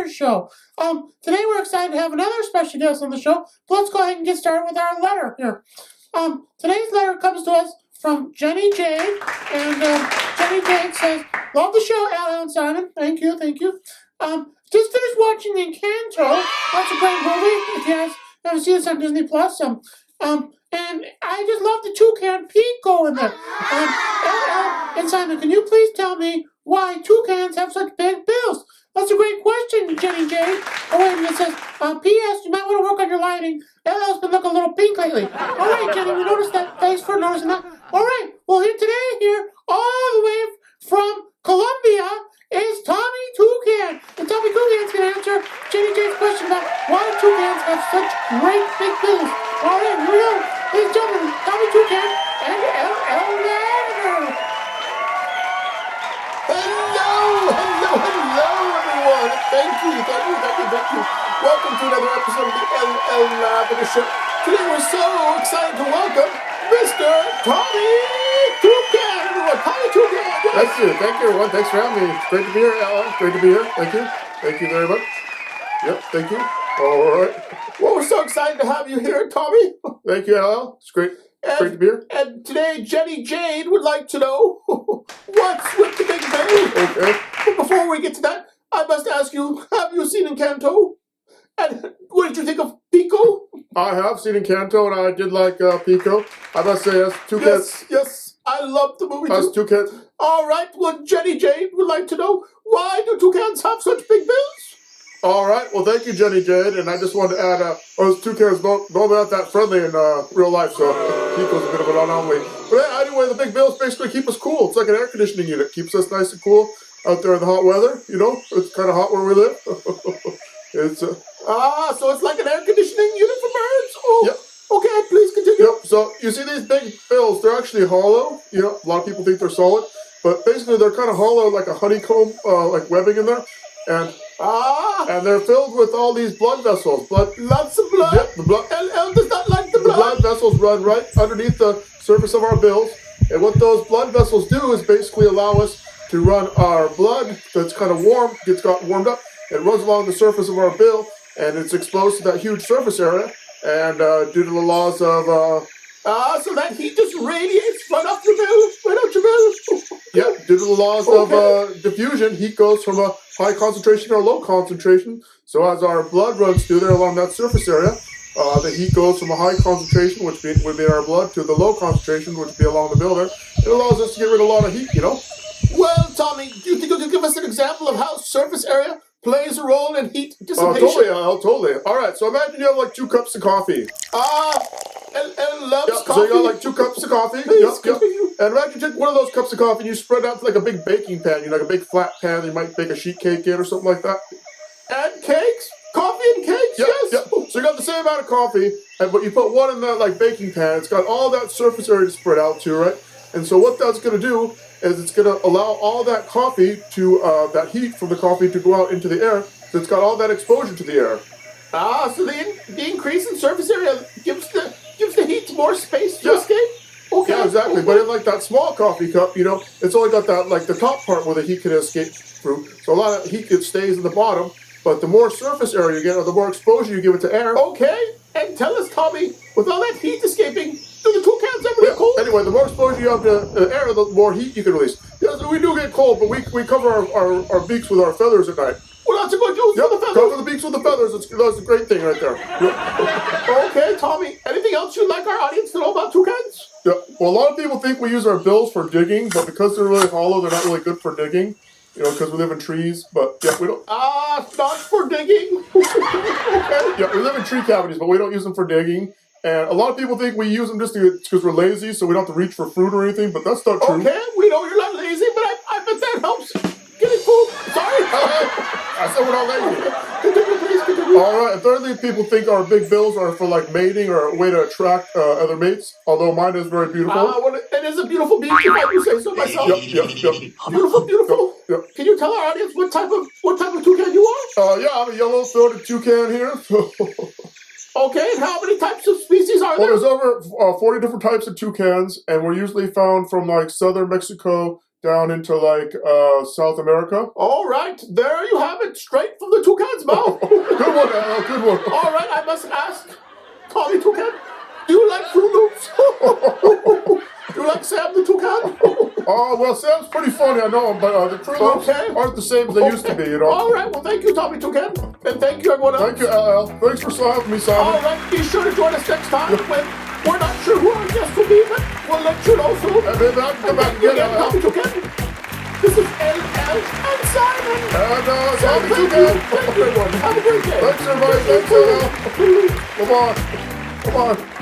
letter show. Today we're excited to have another special guest on the show. But let's go ahead and get started with our letter here. Today's letter comes to us from Jenny Jade, and Jenny Jade says, "Love the show, Lavender and Simon. Thank you, thank you. Just finished watching Encanto. That's a great movie. If you guys haven't seen it on Disney Plus, and I just love the Toucan Pico in there. And Simon, can you please tell me why toucans have such big bills?" That's a great question, Jenny Jade. Oh, wait, and it says, P.S. You might want to work on your lighting. LL's been looking a little pink lately. All right, Jenny, we noticed that. Thanks for noticing that. All right, well, here, all the way from Colombia, is Tommy Toucan. And Tommy Toucan's going to answer Jenny Jade's question about why toucans have such great big bills. All right, here we go. Ladies and gentlemen, Tommy Toucan and LL Lavender. Hello, everyone. Thank you. Welcome to another episode of the LL Lavender Show. Today we're so excited to welcome Mr. Tommy Toucan. Everyone, Tommy Toucan. Yes. Thank you, everyone. Thanks for having me. It's great to be here, LL. Great to be here. Thank you very much. Yep, thank you. All right. Well, we're so excited to have you here, Tommy. Thank you, LL. It's great. Great to be here. And today, Jenny Jade would like to know what's with the big bill. Okay. But before we get to that, I must ask you, have you seen Encanto? And what did you think of Pico? I have seen Encanto, and I did like Pico. I must say, as toucans. Yes, I love the movie As too. toucans. All right, well, Jenny Jade would like to know, why do toucans have such big bills? All right. Well, thank you, Jenny Jade. And I just wanted to add, those toucans don't not that friendly in real life, so Pico's a bit of an anomaly. But anyway, the big bills basically keep us cool. It's like an air conditioning unit. Keeps us nice and cool out there in the hot weather. You know, it's kind of hot where we live. It's so it's like an air conditioning unit for birds? Oh, yep. Okay, please continue. Yep. So you see these big bills? They're actually hollow. You know, a lot of people think they're solid, but basically they're kind of hollow, like a honeycomb, like webbing in there, and they're filled with all these blood vessels. Lots of blood. Yep, the blood. LL does not like the blood. The blood vessels run right underneath the surface of our bills, and what those blood vessels do is basically allow us to run our blood that's kind of warm, got warmed up, it runs along the surface of our bill, and it's exposed to that huge surface area, and due to the laws of so that heat just radiates right up your bill, right up your bill. Yeah, due to the laws of diffusion, heat goes from a high concentration to a low concentration. So as our blood runs through there along that surface area, the heat goes from a high concentration, which would be in our blood, to the low concentration, which would be along the bill there. It allows us to get rid of a lot of heat, you know? Well, Tommy, do you think you could give us an example of how surface area plays a role in heat dissipation? Totally. All right, so imagine you have like 2 cups of coffee. LL loves coffee. So you got like 2 cups of coffee. Yep. And imagine you take one of those cups of coffee and you spread it out to like a big baking pan, like a big flat pan that you might bake a sheet cake in or something like that. And cakes? Coffee and cakes, yes. Yep. So you got the same amount of coffee, but you put one in that like baking pan. It's got all that surface area to spread out to, right? And so what that's going to do is it's going to allow all that coffee to, that heat from the coffee to go out into the air. So it's got all that exposure to the air. So the increase in surface area gives the heat more space to escape? Okay. Yeah, exactly. But in like that small coffee cup, you know, it's only got that, like the top part where the heat can escape through. So a lot of heat stays in the bottom. But the more surface area you get, or the more exposure you give it to air. Okay. And tell us, Tommy, with all that heat escaping, do the toucans ever get cold? Anyway, the more exposure you have to air, the more heat you can release. Yes, we do get cold, but we cover our beaks with our feathers at night. Well, that's a good use for the feathers. Cover the beaks with the feathers. That's a great thing right there. Okay, Tommy. Anything else you'd like our audience to know about toucans? Yeah. Well, a lot of people think we use our bills for digging, but because they're really hollow, they're not really good for digging. You know, because we live in trees, but yeah, we don't. Not for digging. Okay. Yeah, we live in tree cavities, but we don't use them for digging. And a lot of people think we use them just because we're lazy, so we don't have to reach for fruit or anything, but that's not true. Okay, we know you're not lazy, but I bet that helps getting food. Sorry. I said we're not lazy. Continue, please, continue. All right, and thirdly, people think our big bills are for like mating or a way to attract other mates, although mine is very beautiful. Well, it is a beautiful beach, if I do say so myself. Yep. Beautiful. Yep. Can you tell our audience what type of toucan you are? Yeah, I'm a yellow-throated toucan here. Okay, and how many types of species are there? Well, there's over 40 different types of toucans, and we're usually found from like southern Mexico down into like South America. All right, there you have it, straight from the toucan's mouth. Good one, LL, good one. All right, I must ask, Tommy Toucan, do you like Fruit Loops? Do you like Sam the Toucan? Oh, well, Sam's pretty funny, I know him, but the Fruit Loops Okay. aren't the same as they used to be, you know. All right, well, thank you, Tommy Toucan, and thank you, everyone else. Thank you, LL. Thanks for having me, Simon. All right, be sure to join us next time when we're not sure who our guest will be, but we'll let you know soon. And maybe I can come back again, LL. Tommy Toucan. This is LL and Simon. And So Tommy thank you. Toucan. Thank you, everyone. Have a great day. Thanks, everybody. Thanks, LL. Come on. Come on.